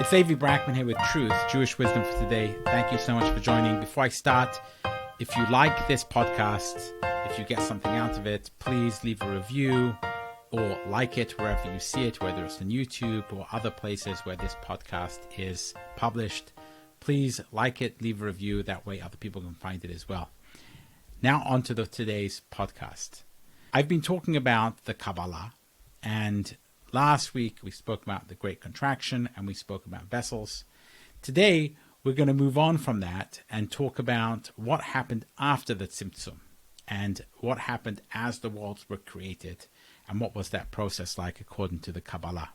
It's Levi Brackman here with Truth, Jewish Wisdom for Today. Thank you so much for joining. Before I start, if you like this podcast, if you get something out of it, please leave a review or like it wherever you see it, whether it's on YouTube or other places where this podcast is published. Please like it, leave a review. That way other people can find it as well. Now on to today's podcast. I've been talking about the Kabbalah, and last week we spoke about the Great Contraction and we spoke about vessels. Today we're going to move on from that and talk about what happened after the Tzimtzum and what happened as the worlds were created and what was that process like according to the Kabbalah.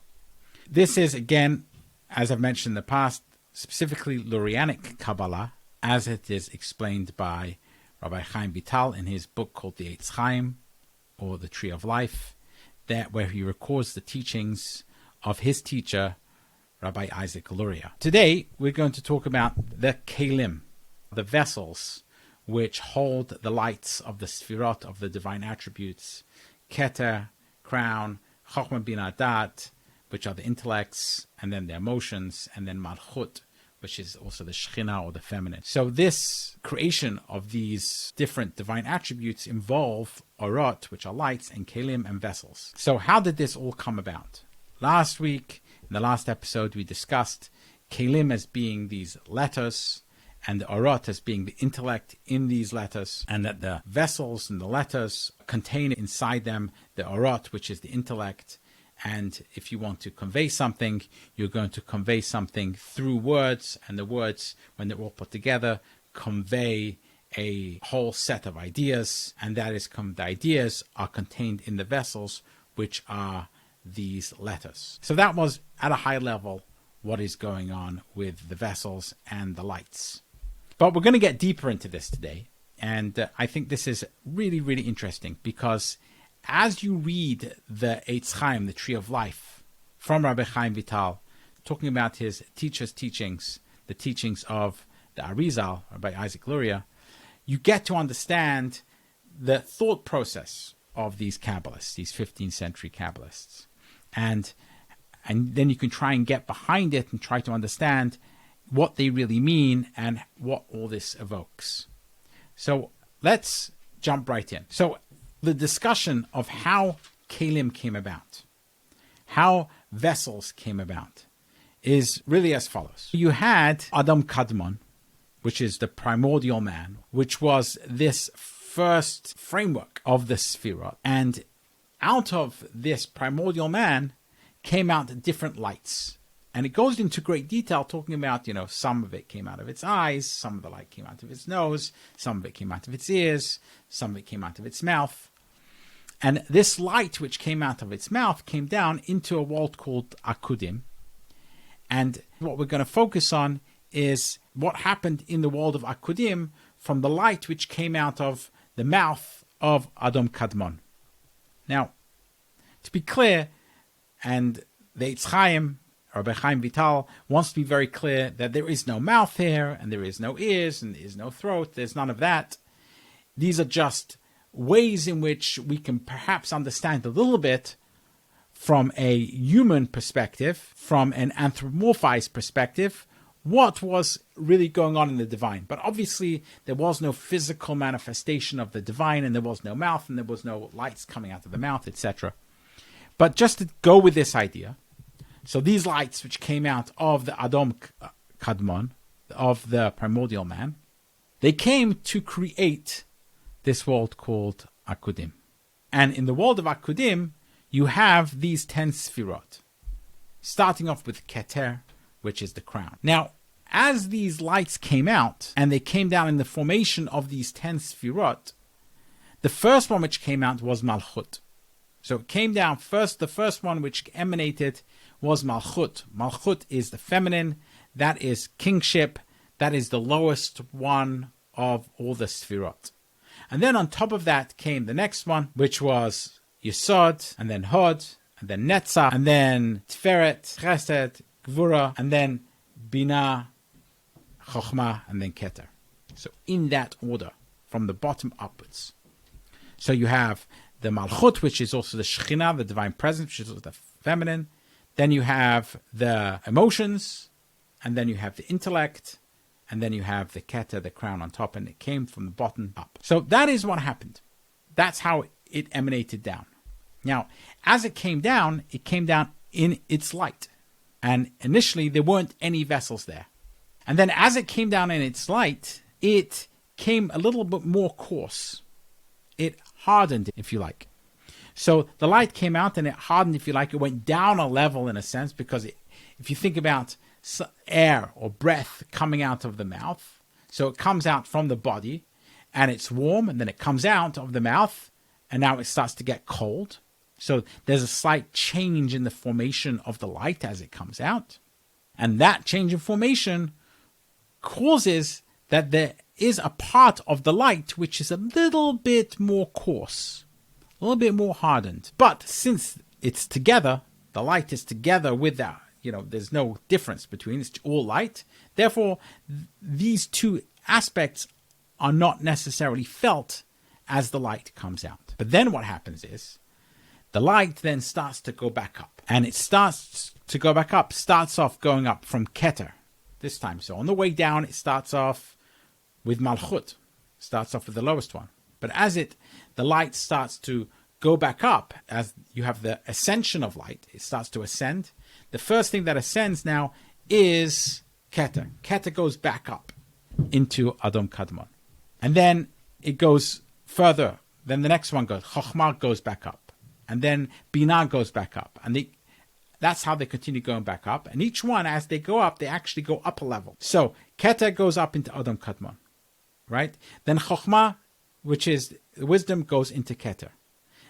This is, again, as I've mentioned in the past, specifically Lurianic Kabbalah, as it is explained by Rabbi Chaim Vital in his book called the Eitz Chaim, or the Tree of Life, that where he records the teachings of his teacher, Rabbi Isaac Luria. Today, we're going to talk about the Kelim, the vessels which hold the lights of the Sefirot, of the divine attributes, Keter, crown, Chokhmah, Binah, Dat, which are the intellects, and then the emotions, and then Malchut, which is also the Shekhinah or the feminine. So this creation of these different divine attributes involve Orot, which are lights, and Kelim and vessels. So how did this all come about? Last week, in the last episode, we discussed Kelim as being these letters, and the Orot as being the intellect in these letters, and that the vessels and the letters contain inside them the Orot, which is the intellect. And if you want to convey something, you're going to convey something through words, and the words, when they're all put together, convey a whole set of ideas, and that is the ideas are contained in the vessels, which are these letters. So that was, at a high level, what is going on with the vessels and the lights. But we're going to get deeper into this today, and I think this is really, really interesting, because as you read the Eitz Chaim, the Tree of Life, from Rabbi Chaim Vital, talking about his teacher's teachings, the teachings of the Arizal, Rabbi Isaac Luria, you get to understand the thought process of these Kabbalists, these 15th century Kabbalists. And then you can try and get behind it and try to understand what they really mean and what all this evokes. So let's jump right in. So the discussion of how Kelim came about, how vessels came about, is really as follows. You had Adam Kadmon, which is the primordial man, which was this first framework of the Sefirot. And out of this primordial man came out different lights. And it goes into great detail talking about, some of it came out of its eyes, some of the light came out of its nose, some of it came out of its ears, some of it came out of its mouth. And this light which came out of its mouth came down into a world called Akudim. And what we're going to focus on is what happened in the world of Akudim from the light which came out of the mouth of Adam Kadmon. Now, to be clear, and the Eitz Chaim, Rabbi Chaim Vital, wants to be very clear that there is no mouth here, and there is no ears, and there is no throat, there's none of that. These are just ways in which we can perhaps understand a little bit from a human perspective, from an anthropomorphized perspective, what was really going on in the divine. But obviously, there was no physical manifestation of the divine, and there was no mouth, and there was no lights coming out of the mouth, etc. But just to go with this idea, so these lights which came out of the Adam Kadmon, of the primordial man, they came to create this world called Akudim. And in the world of Akudim, you have these 10 Sefirot, starting off with Keter, which is the crown. Now, as these lights came out, and they came down in the formation of these 10 Sefirot, the first one which came out was Malchut. So it came down first, the first one which emanated was Malchut. Malchut is the feminine, that is kingship, that is the lowest one of all the Sefirot. And then on top of that came the next one, which was Yesod, and then Hod, and then Netzach, and then Tiferet, Chesed, Gvura, and then Binah, Chokhmah, and then Keter. So in that order, from the bottom upwards. So you have the Malchut, which is also the Shekhinah, the divine presence, which is also the feminine. Then you have the emotions, and then you have the intellect, and then you have the Keter, the crown on top, and it came from the bottom up. So that is what happened. That's how it emanated down. Now, as it came down in its light. And initially, there weren't any vessels there. And then as it came down in its light, it came a little bit more coarse. It hardened, if you like. So the light came out and it hardened, if you like. It went down a level in a sense, because if you think about air or breath coming out of the mouth, so it comes out from the body and it's warm, and then it comes out of the mouth and now it starts to get cold. So there's a slight change in the formation of the light as it comes out. And that change in formation causes that there is a part of the light which is a little bit more coarse, a little bit more hardened. But since it's together, the light is together with that, there's no difference between, it's all light. Therefore, these two aspects are not necessarily felt as the light comes out. But then what happens is, the light then starts to go back up. And it starts to go back up, starts off going up from Keter this time. So on the way down, it starts off with Malchut, starts off with the lowest one. But as the light starts to go back up, as you have the ascension of light, it starts to ascend. The first thing that ascends now is Keter. Keter goes back up into Adam Kadmon. And then it goes further. Then the next one goes, Chokhmah goes back up. And then Binah goes back up. And that's how they continue going back up. And each one, as they go up, they actually go up a level. So Keter goes up into Adam Kadmon, right? Then Chokhmah, which is wisdom, goes into Keter.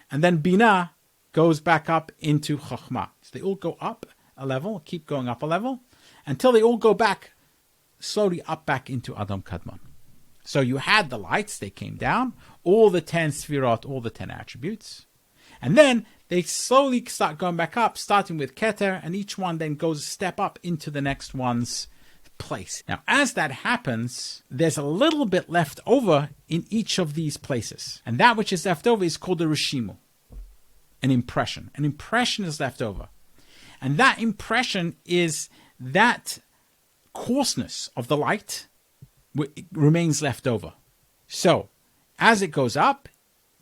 And then Binah goes back up into Chokhmah. So they all go up a level, keep going up a level, until they all go back, slowly up back into Adam Kadmon. So you had the lights, they came down, all the 10 Sefirot, all the 10 attributes. And then they slowly start going back up, starting with Keter, and each one then goes a step up into the next one's place. Now, as that happens, there's a little bit left over in each of these places. And that which is left over is called a Rishimu, an impression. An impression is left over. And that impression is that coarseness of the light remains left over. So, as it goes up,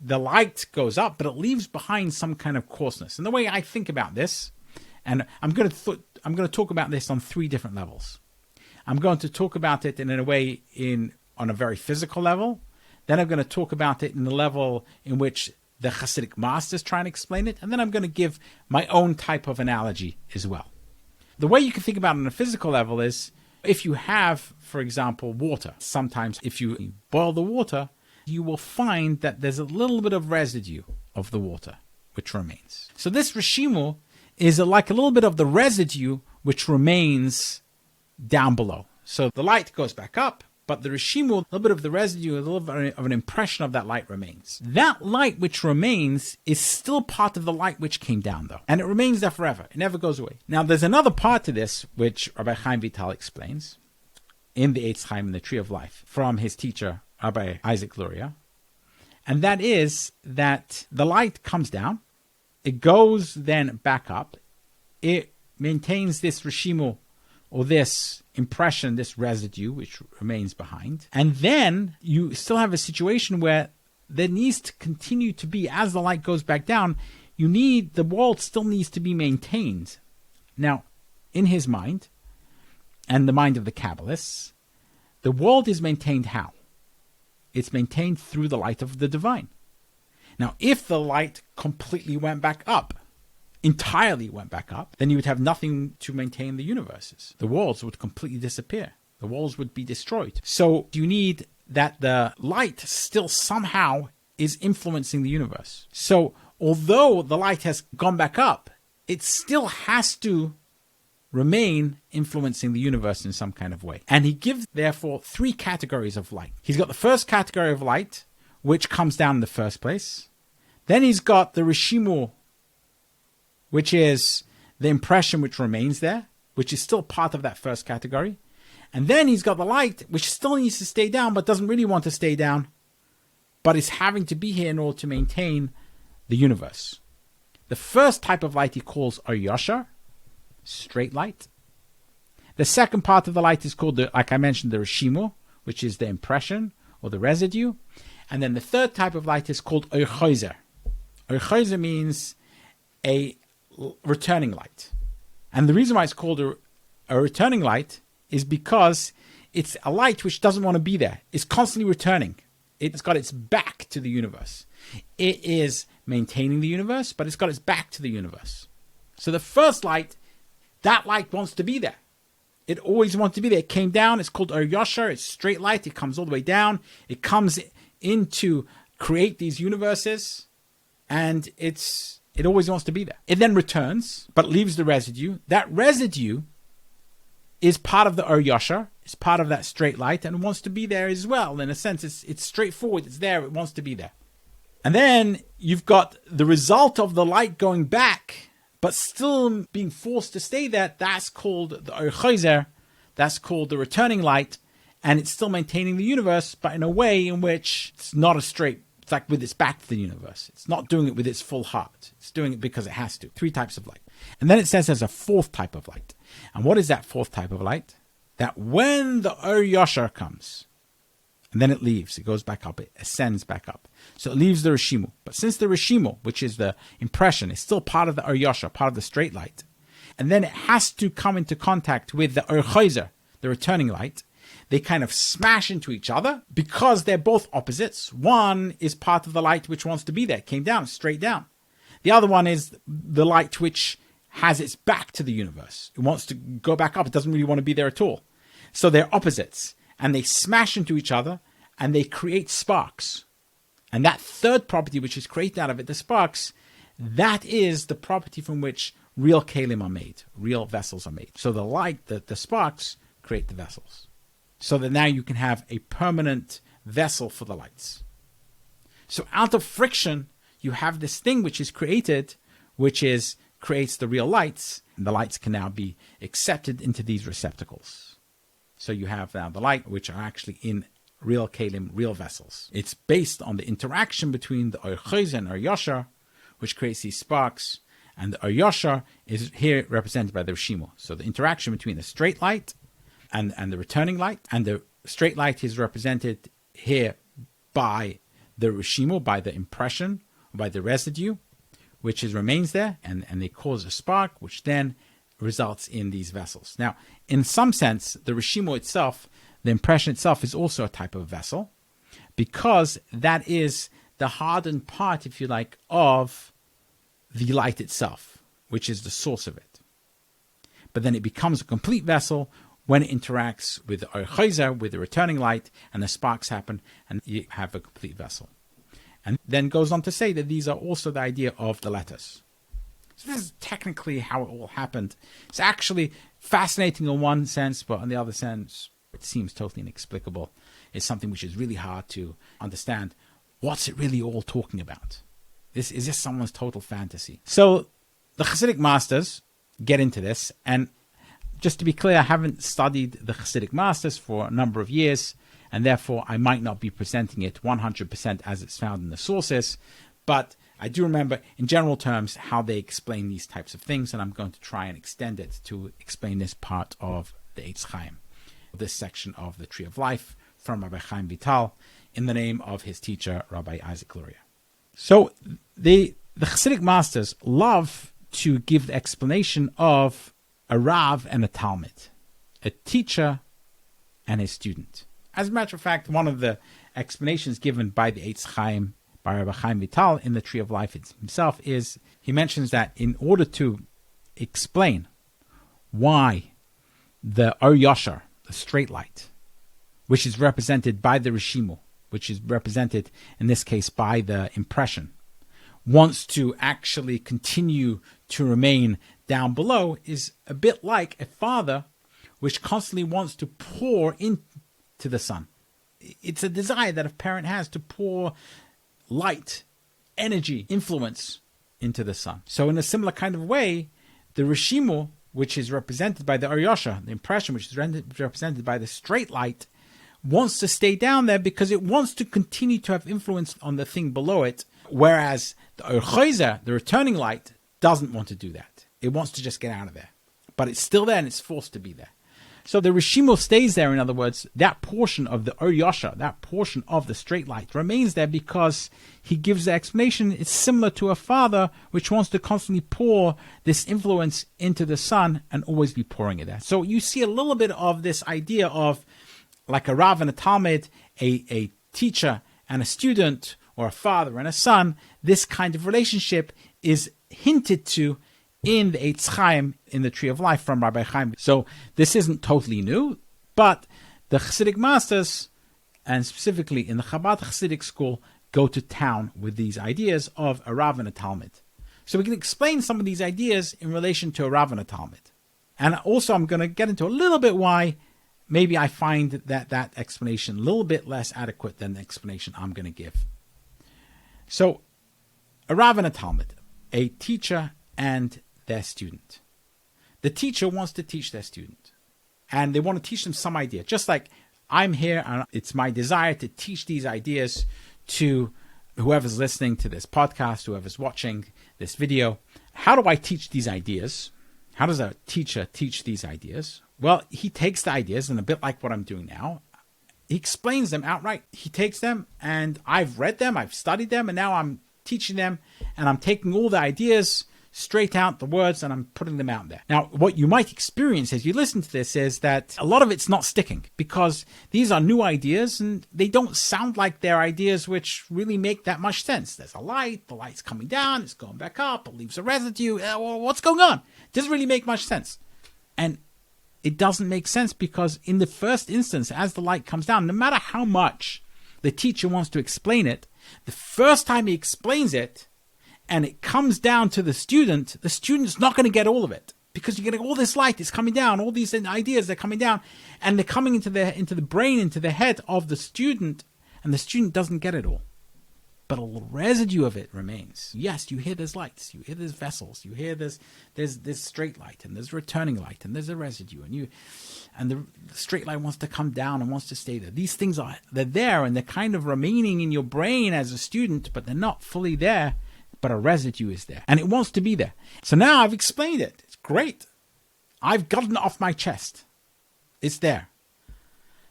the light goes up, but it leaves behind some kind of coarseness. And the way I think about this, and I'm going to talk about this on 3 different levels. I'm going to talk about it in a way on a very physical level. Then I'm going to talk about it in the level in which the Hasidic masters try and explain it. And then I'm going to give my own type of analogy as well. The way you can think about it on a physical level is, if you have, for example, water, sometimes if you boil the water, you will find that there's a little bit of residue of the water which remains. So this Rishimu is like a little bit of the residue which remains down below. So the light goes back up, but the Rishimu, a little bit of the residue, a little bit of an impression of that light remains. That light which remains is still part of the light which came down, though. And it remains there forever. It never goes away. Now, there's another part to this, which Rabbi Chaim Vital explains in the Eitz Chaim, in the Tree of Life, from his teacher, Rabbi Isaac Luria. And that is that the light comes down. It goes then back up. It maintains this Rishimu, or this impression, this residue, which remains behind. And then you still have a situation where there needs to continue to be, as the light goes back down, the world still needs to be maintained. Now, in his mind, and the mind of the Kabbalists, the world is maintained how? It's maintained through the light of the divine. Now, if the light completely went back up, entirely went back up, then you would have nothing to maintain the universes. The worlds would completely disappear. The worlds would be destroyed. So you need that the light still somehow is influencing the universe. So although the light has gone back up, it still has to remain influencing the universe in some kind of way. And he gives, therefore, 3 categories of light. He's got the first category of light, which comes down in the first place. Then he's got the Rishimu, which is the impression which remains there, which is still part of that first category. And then he's got the light, which still needs to stay down, but doesn't really want to stay down, but is having to be here in order to maintain the universe. The first type of light he calls Yashar, straight light. The second part of the light is called, like I mentioned, the Rishimo, which is the impression or the residue. And then the third type of light is called Orchoizer. Orchoizer means a returning light. And the reason why it's called a returning light is because it's a light which doesn't want to be there. It's constantly returning. It's got its back to the universe. It is maintaining the universe, but it's got its back to the universe. So the first light, that light wants to be there. It always wants to be there. It came down. It's called Yosher. It's straight light. It comes all the way down. It comes in to create these universes, and it always wants to be there. It then returns, but leaves the residue. That residue is part of the Yosher. It's part of that straight light, and wants to be there as well. In a sense, it's straightforward. It's there. It wants to be there. And then you've got the result of the light going back, but still being forced to stay there. That's called the Orchoizer. That's called the returning light. And it's still maintaining the universe, but in a way in which it's not a straight, it's like with its back to the universe. It's not doing it with its full heart. It's doing it because it has to. 3 types of light. And then it says there's a 4th type of light. And what is that 4th type of light? That when the Yosher comes, and then it leaves, it goes back up, it ascends back up. So it leaves the Rishimo. But since the Rishimo, which is the impression, is still part of the Yosher, part of the straight light, and then it has to come into contact with the Orchoizer, the returning light, they kind of smash into each other because they're both opposites. One is part of the light which wants to be there, came down, straight down. The other one is the light which has its back to the universe. It wants to go back up. It doesn't really want to be there at all. So they're opposites, and they smash into each other, and they create sparks. And that third property, which is created out of it, the sparks, that is the property from which real Kelim are made, real vessels are made. So the light, the sparks, create the vessels. So that now you can have a permanent vessel for the lights. So out of friction, you have this thing which is created, which creates the real lights, and the lights can now be accepted into these receptacles. So you have now the light, which are actually in real Kelim, real vessels. It's based on the interaction between the Orchoizer and Yosher, which creates these sparks, and the Yosher is here represented by the Rishimo. So the interaction between the straight light and the returning light, and the straight light is represented here by the Rishimo, by the impression, by the residue, which remains there, and they cause a spark, which then results in these vessels. Now, in some sense, the Rishimo itself, the impression itself, is also a type of vessel, because that is the hardened part, if you like, of the light itself, which is the source of it. But then it becomes a complete vessel when it interacts with the Orchoizer, with the returning light, and the sparks happen, and you have a complete vessel. And then goes on to say that these are also the idea of the letters. So this is technically how it all happened. It's actually fascinating in one sense, but in the other sense, it seems totally inexplicable. It's something which is really hard to understand. What's it really all talking about? Is this someone's total fantasy? So the Hasidic masters get into this, and just to be clear, I haven't studied the Hasidic masters for a number of years, and therefore I might not be presenting it 100% as it's found in the sources, but I do remember in general terms how they explain these types of things, and I'm going to try and extend it to explain this part of the Eitz Chaim, this section of the Tree of Life from Rabbi Chaim Vital in the name of his teacher, Rabbi Isaac Luria. So the Hasidic masters love to give the explanation of a Rav and a Talmud, a teacher and a student. As a matter of fact, one of the explanations given by the Eitz Chaim, by Rabbi Chaim Vital in the Tree of Life himself, is he mentions that in order to explain why the Yosher, the straight light, which is represented by the Rishimo, which is represented in this case by the impression, wants to actually continue to remain down below, is a bit like a father which constantly wants to pour into the son. It's a desire that a parent has to pour light, energy, influence into the son. So in a similar kind of way, the Rishimo, which is represented by the Yosher, the impression, which is represented by the straight light, wants to stay down there because it wants to continue to have influence on the thing below it, whereas the Orchoizer, the returning light, doesn't want to do that. It wants to just get out of there. But it's still there and it's forced to be there. So the Rishimo stays there, in other words, that portion of the Or Yasha, that portion of the straight light remains there because he gives the explanation. It's similar to a father which wants to constantly pour this influence into the son and always be pouring it there. So you see a little bit of this idea of like a Rav and a Talmud, a teacher and a student, or a father and a son. This kind of relationship is hinted to in the Eitz Chaim, in the Tree of Life from Rabbi Chaim. So this isn't totally new, but the Chassidic masters, and specifically in the Chabad Chassidic school, go to town with these ideas of a Rav and a Talmud. So we can explain some of these ideas in relation to a Rav and a Talmud. And also I'm going to get into a little bit why maybe I find that explanation a little bit less adequate than the explanation I'm going to give. So a Rav and a Talmud, a teacher and their student. The teacher wants to teach their student, and they want to teach them some idea. Just like I'm here, and it's my desire to teach these ideas to whoever's listening to this podcast, whoever's watching this video. How do I teach these ideas? How does a teacher teach these ideas? Well, he takes the ideas, and a bit like what I'm doing now, he explains them outright. He takes them, and I've read them, I've studied them, and now I'm teaching them, and I'm taking all the ideas straight out, the words, and I'm putting them out there. Now, what you might experience as you listen to this is that a lot of it's not sticking because these are new ideas and they don't sound like they're ideas which really make that much sense. There's a light, the light's coming down, it's going back up, it leaves a residue. What's going on? It doesn't really make much sense. And it doesn't make sense because in the first instance, as the light comes down, no matter how much the teacher wants to explain it, the first time he explains it, and it comes down to the student's not going to get all of it because you're getting all this light is coming down, all these ideas are coming down, and they're coming into the brain, into the head of the student, and the student doesn't get it all. But a little residue of it remains. Yes, you hear there's lights, you hear there's vessels, you hear there's straight light, and there's returning light, and there's a residue, and the straight light wants to come down and wants to stay there. These things they're there, and they're kind of remaining in your brain as a student, but they're not fully there. But a residue is there, and it wants to be there. So now I've explained it. It's great. I've gotten it off my chest. It's there.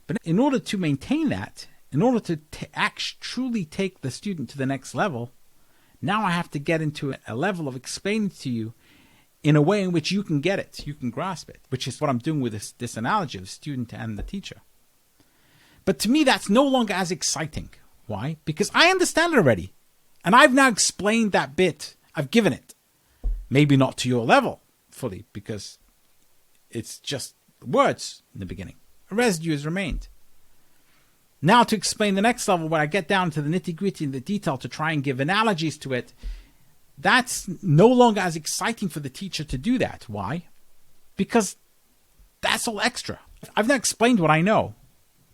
But in order to maintain that, in order to truly take the student to the next level, now I have to get into a level of explaining to you in a way in which you can get it, you can grasp it, which is what I'm doing with this analogy of the student and the teacher. But to me, that's no longer as exciting. Why? Because I understand it already. And I've now explained that bit. I've given it. Maybe not to your level fully, because it's just words in the beginning. A residue has remained. Now to explain the next level, when I get down to the nitty-gritty and the detail to try and give analogies to it, that's no longer as exciting for the teacher to do that. Why? Because that's all extra. I've now explained what I know.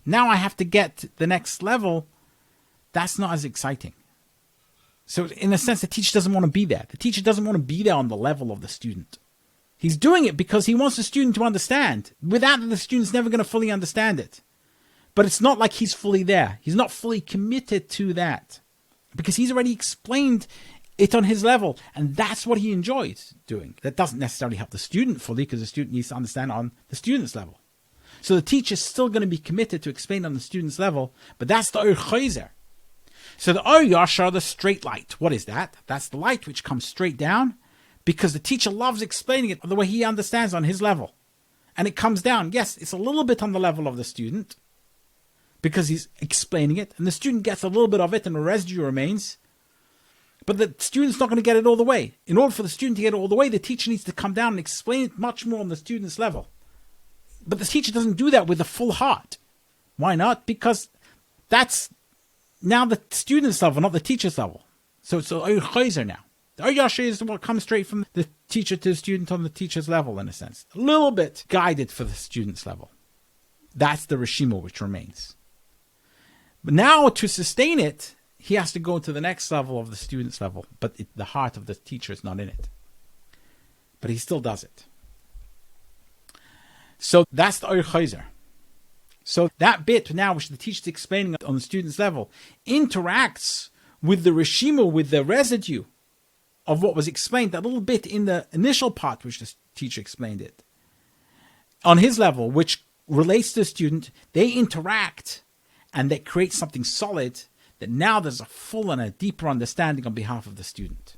Now I have to get to the next level. That's not as exciting. So in a sense, the teacher doesn't want to be there. The teacher doesn't want to be there on the level of the student. He's doing it because he wants the student to understand. Without it, the student's never going to fully understand it. But it's not like he's fully there. He's not fully committed to that because he's already explained it on his level, and that's what he enjoys doing. That doesn't necessarily help the student fully because the student needs to understand on the student's level. So the teacher's still going to be committed to explain on the student's level, but that's the Or Chayzer. So the Or Yashar, the straight light. What is that? That's the light which comes straight down because the teacher loves explaining it the way he understands on his level. And it comes down. Yes, it's a little bit on the level of the student because he's explaining it. And the student gets a little bit of it and the residue remains. But the student's not going to get it all the way. In order for the student to get it all the way, the teacher needs to come down and explain it much more on the student's level. But the teacher doesn't do that with a full heart. Why not? Because that's now the student's level, not the teacher's level. So it's the Or Chayzer now. The Or Yashar is what comes straight from the teacher to the student on the teacher's level, in a sense. A little bit guided for the student's level. That's the Rishimo which remains. But now to sustain it, he has to go to the next level of the student's level, but the heart of the teacher is not in it. But he still does it. So that's the Or Chayzer. So that bit now, which the teacher is explaining on the student's level, interacts with the Rishimo, with the residue of what was explained, that little bit in the initial part, which the teacher explained it, on his level, which relates to the student, they interact, and they create something solid that now there's a full and a deeper understanding on behalf of the student.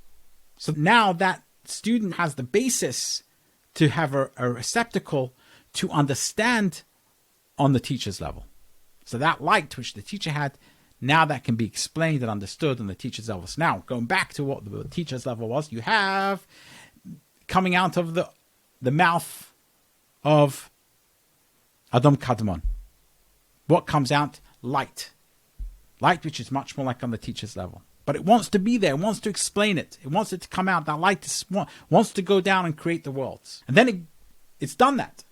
So now that student has the basis to have a receptacle to understand on the teacher's level. So that light which the teacher had, now that can be explained and understood on the teacher's level. So now, going back to what the teacher's level was, you have coming out of the mouth of Adam Kadmon. What comes out? Light. Light which is much more like on the teacher's level. But it wants to be there. It wants to explain it. It wants it to come out. That light wants to go down and create the worlds. And then it's done that.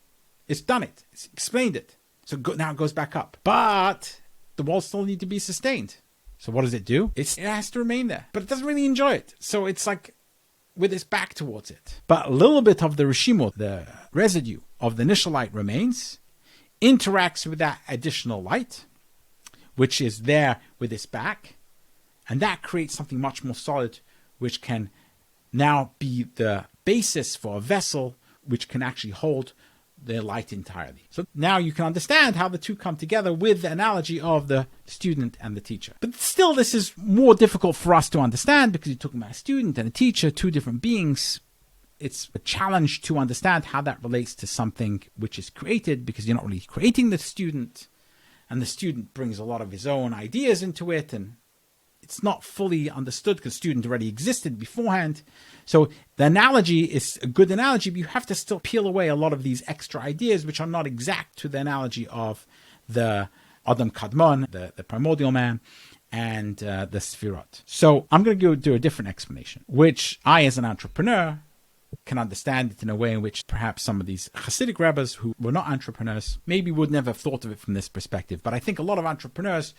It's done it. It's explained it. So now it goes back up. But the worlds still need to be sustained. So what does it do? It has to remain there. But it doesn't really enjoy it. So it's like with its back towards it. But a little bit of the reshimo, the residue of the initial light remains, interacts with that additional light, which is there with its back. And that creates something much more solid, which can now be the basis for a vessel which can actually hold the light entirely. So now you can understand how the two come together with the analogy of the student and the teacher. But still, this is more difficult for us to understand because you're talking about a student and a teacher, two different beings. It's a challenge to understand how that relates to something which is created, because you're not really creating the student, and the student brings a lot of his own ideas into it, and it's not fully understood because student already existed beforehand. So the analogy is a good analogy, but you have to still peel away a lot of these extra ideas which are not exact to the analogy of the Adam Kadmon, the primordial man, and the Sefirot. So I'm going to go do a different explanation, which I, as an entrepreneur, can understand it in a way in which perhaps some of these Hasidic rabbis who were not entrepreneurs maybe would never have thought of it from this perspective. But I think a lot of entrepreneurs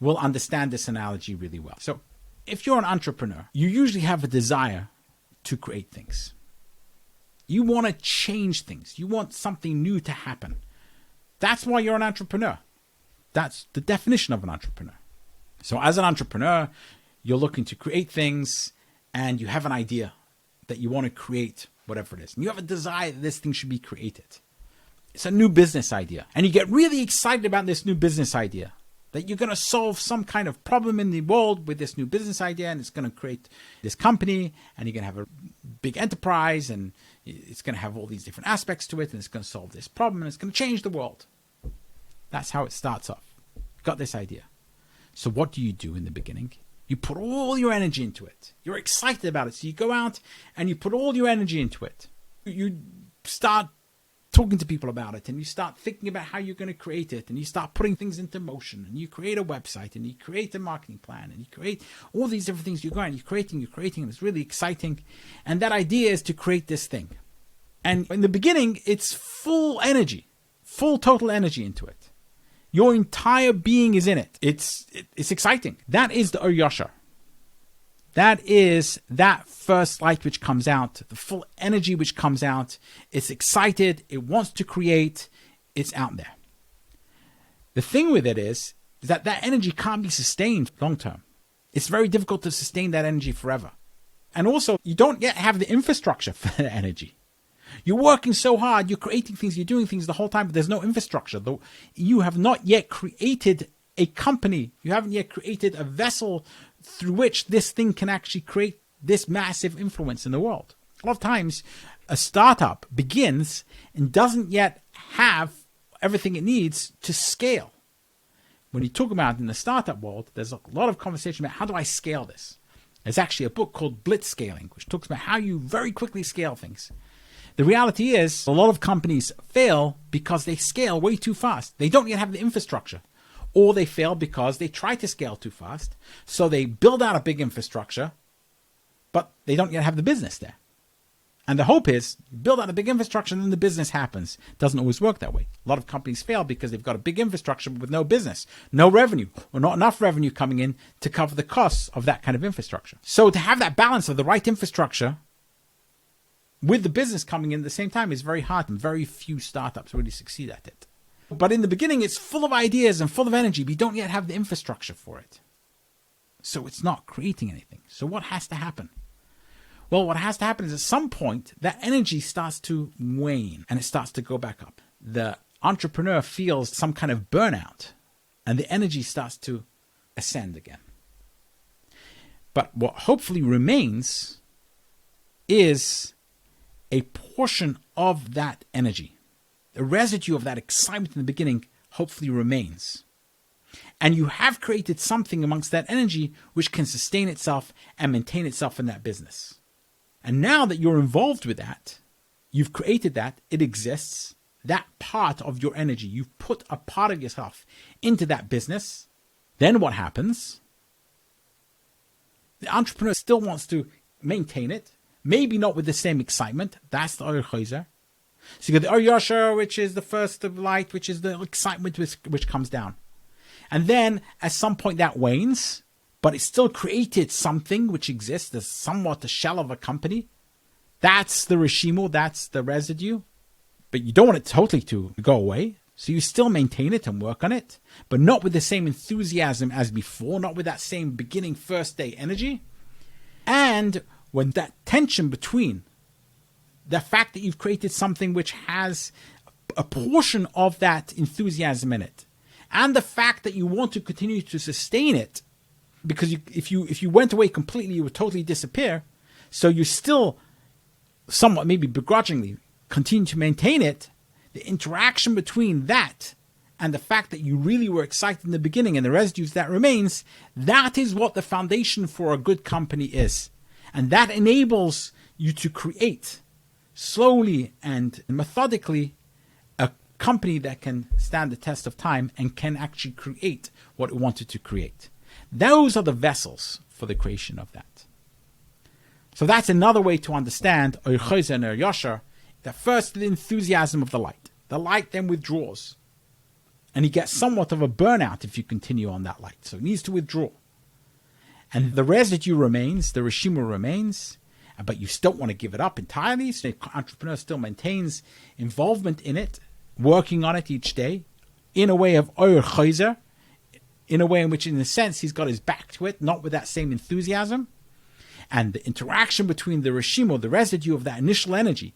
will understand this analogy really well. So if you're an entrepreneur, you usually have a desire to create things. You want to change things. You want something new to happen. That's why you're an entrepreneur. That's the definition of an entrepreneur. So as an entrepreneur, you're looking to create things, and you have an idea that you want to create whatever it is. And you have a desire that this thing should be created. It's a new business idea. And you get really excited about this new business idea, that you're going to solve some kind of problem in the world with this new business idea, and it's going to create this company, and you're going to have a big enterprise, and it's going to have all these different aspects to it, and it's going to solve this problem, and it's going to change the world. That's how it starts off. You've got this idea. So what do you do in the beginning? You put all your energy into it. You're excited about it. So you go out and you put all your energy into it. You start talking to people about it, and you start thinking about how you're going to create it, and you start putting things into motion, and you create a website, and you create a marketing plan, and you create all these different things. You're creating, and it's really exciting. And that idea is to create this thing. And in the beginning, it's full energy, full total energy into it. Your entire being is in it. It's exciting. That is the Or Yashar. That is that first light which comes out, the full energy which comes out. It's excited. It wants to create. It's out there. The thing with it is that energy can't be sustained long term. It's very difficult to sustain that energy forever. And also, you don't yet have the infrastructure for that energy. You're working so hard, you're creating things, you're doing things the whole time, but there's no infrastructure. Though you have not yet created a company. You haven't yet created a vessel through which this thing can actually create this massive influence in the world. A lot of times, a startup begins and doesn't yet have everything it needs to scale. When you talk about in the startup world, there's a lot of conversation about how do I scale this? There's actually a book called Blitz Scaling, which talks about how you very quickly scale things. The reality is a lot of companies fail because they scale way too fast. They don't yet have the infrastructure. Or they fail because they try to scale too fast. So they build out a big infrastructure, but they don't yet have the business there. And the hope is build out a big infrastructure and then the business happens. It doesn't always work that way. A lot of companies fail because they've got a big infrastructure but with no business, no revenue, or not enough revenue coming in to cover the costs of that kind of infrastructure. So to have that balance of the right infrastructure with the business coming in at the same time is very hard, and very few startups really succeed at it. But in the beginning, it's full of ideas and full of energy, but you don't yet have the infrastructure for it. So it's not creating anything. So what has to happen? Well, what has to happen is at some point, that energy starts to wane and it starts to go back up. The entrepreneur feels some kind of burnout and the energy starts to ascend again. But what hopefully remains is a portion of that energy. The residue of that excitement in the beginning hopefully remains. And you have created something amongst that energy which can sustain itself and maintain itself in that business. And now that you're involved with that, you've created that, it exists, that part of your energy, you've put a part of yourself into that business. Then what happens? The entrepreneur still wants to maintain it, maybe not with the same excitement. That's the Or Chayzer. So you got the Or Yasher, which is the first of light, which is the excitement which comes down. And then at some point that wanes, but it still created something which exists as somewhat the shell of a company. That's the Rishimu, that's the residue. But you don't want it totally to go away. So you still maintain it and work on it, but not with the same enthusiasm as before, not with that same beginning first day energy. And when that tension between the fact that you've created something which has a portion of that enthusiasm in it, and the fact that you want to continue to sustain it, because if you went away completely, you would totally disappear. So you still, somewhat maybe begrudgingly, continue to maintain it. The interaction between that and the fact that you really were excited in the beginning and the residues that remains, that is what the foundation for a good company is. And that enables you to create slowly and methodically a company that can stand the test of time and can actually create what it wanted to create. Those are the vessels for the creation of that. So that's another way to understand Or Chayzer and Or Yasher. The first, the enthusiasm of the light. The light then withdraws. And you get somewhat of a burnout if you continue on that light. So it needs to withdraw. And the residue remains, the Rishimu remains, but you still want to give it up entirely. So the entrepreneur still maintains involvement in it, working on it each day, in a way of Or Chayzer, in a way in which, in a sense, he's got his back to it, not with that same enthusiasm. And the interaction between the Rishimu, the residue of that initial energy,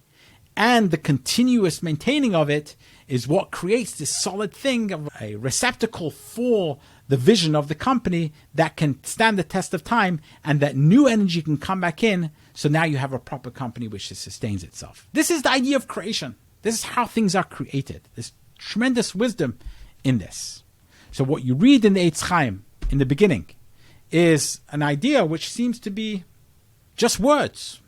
and the continuous maintaining of it is what creates this solid thing of a receptacle for the vision of the company that can stand the test of time, and that new energy can come back in. So now you have a proper company which sustains itself. This is the idea of creation. This is how things are created. There's tremendous wisdom in this. So what you read in the Eitz Chaim in the beginning is an idea which seems to be just words.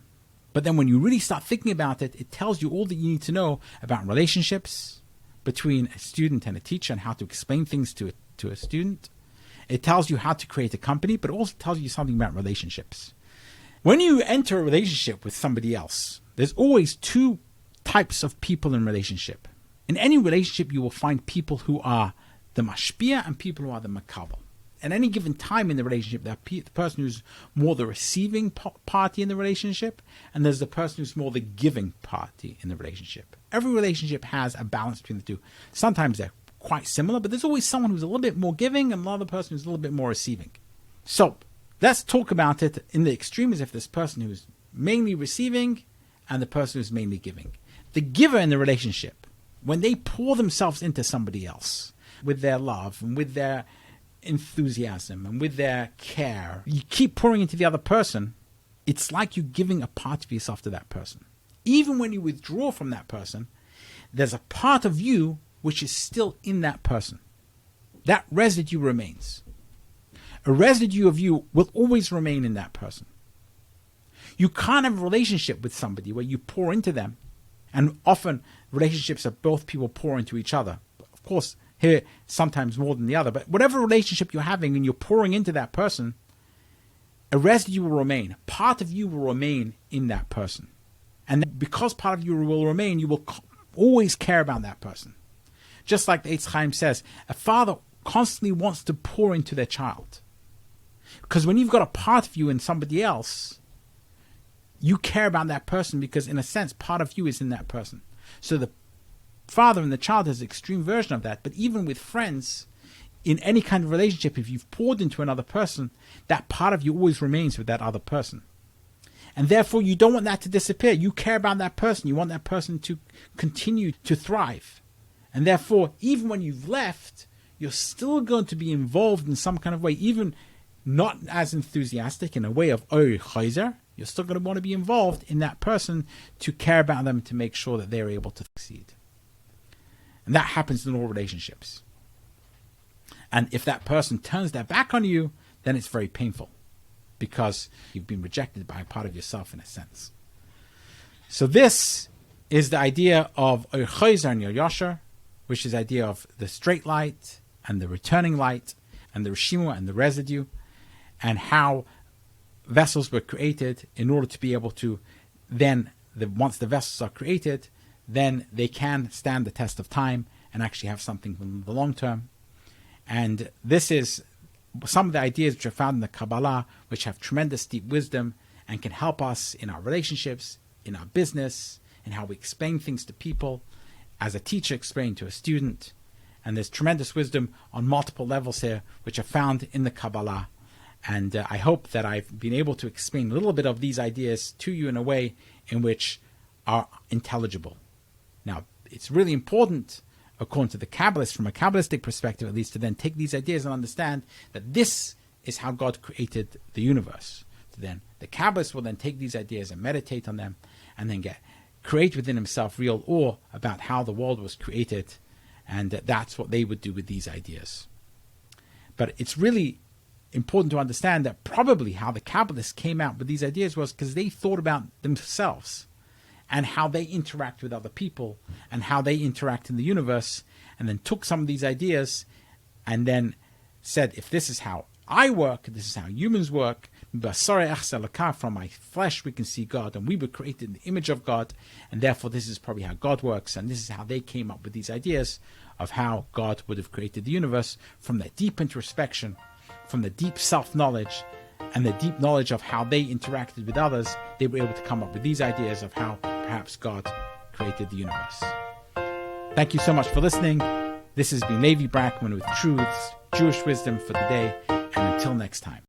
But then when you really start thinking about it, it tells you all that you need to know about relationships between a student and a teacher and how to explain things to a student. It tells you how to create a company, but also tells you something about relationships. When you enter a relationship with somebody else, there's always two types of people in relationship. In any relationship, you will find people who are the mashpia and people who are the makabel. At any given time in the relationship, there's the person who's more the receiving party in the relationship, and there's the person who's more the giving party in the relationship. Every relationship has a balance between the two. Sometimes they're quite similar, but there's always someone who's a little bit more giving and another person who's a little bit more receiving. So let's talk about it in the extreme as if this person who's mainly receiving and the person who's mainly giving. The giver in the relationship, when they pour themselves into somebody else with their love and with their enthusiasm and with their care, you keep pouring into the other person, it's like you giving a part of yourself to that person. Even when you withdraw from that person, there's a part of you which is still in that person. That residue remains. A residue of you will always remain in that person. You can't have a relationship with somebody where you pour into them, and often relationships are both people pour into each other. Of course, here sometimes more than the other, but whatever relationship you're having and you're pouring into that person, a residue will remain. Part of you will remain in that person. And because part of you will remain, you will always care about that person. Just like the Eitz Chaim says, a father constantly wants to pour into their child. Because when you've got a part of you in somebody else, you care about that person because, in a sense, part of you is in that person. So the father and the child has an extreme version of that. But even with friends, in any kind of relationship, if you've poured into another person, that part of you always remains with that other person. And therefore, you don't want that to disappear. You care about that person. You want that person to continue to thrive. And therefore, even when you've left, you're still going to be involved in some kind of way, even not as enthusiastic, in a way of chayzer. You're still going to want to be involved in that person to care about them, to make sure that they're able to succeed. And that happens in all relationships. And if that person turns their back on you, then it's very painful, because you've been rejected by a part of yourself in a sense. So this is the idea of chayzer and yasher, which is the idea of the straight light and the returning light and the reshima and the residue, and how vessels were created in order to be able to then, once the vessels are created, then they can stand the test of time and actually have something in the long term. And this is some of the ideas which are found in the Kabbalah, which have tremendous deep wisdom and can help us in our relationships, in our business, in how we explain things to people, as a teacher explaining to a student. And there's tremendous wisdom on multiple levels here, which are found in the Kabbalah. And I hope that I've been able to explain a little bit of these ideas to you in a way in which are intelligible. Now, it's really important, according to the Kabbalists, from a Kabbalistic perspective at least, to then take these ideas and understand that this is how God created the universe. So then the Kabbalists will then take these ideas and meditate on them, and then create within himself real awe about how the world was created, and that's what they would do with these ideas. But it's really important to understand that probably how the Kabbalists came out with these ideas was because they thought about themselves and how they interact with other people and how they interact in the universe, and then took some of these ideas and then said, if this is how I work, this is how humans work, from my flesh we can see God, and we were created in the image of God, and therefore this is probably how God works. And this is how they came up with these ideas of how God would have created the universe, from that deep introspection, from the deep self-knowledge, and the deep knowledge of how they interacted with others. They were able to come up with these ideas of how perhaps God created the universe. Thank you so much for listening. This has been Levi Brackman with Truths, Jewish Wisdom for the Day, and until next time.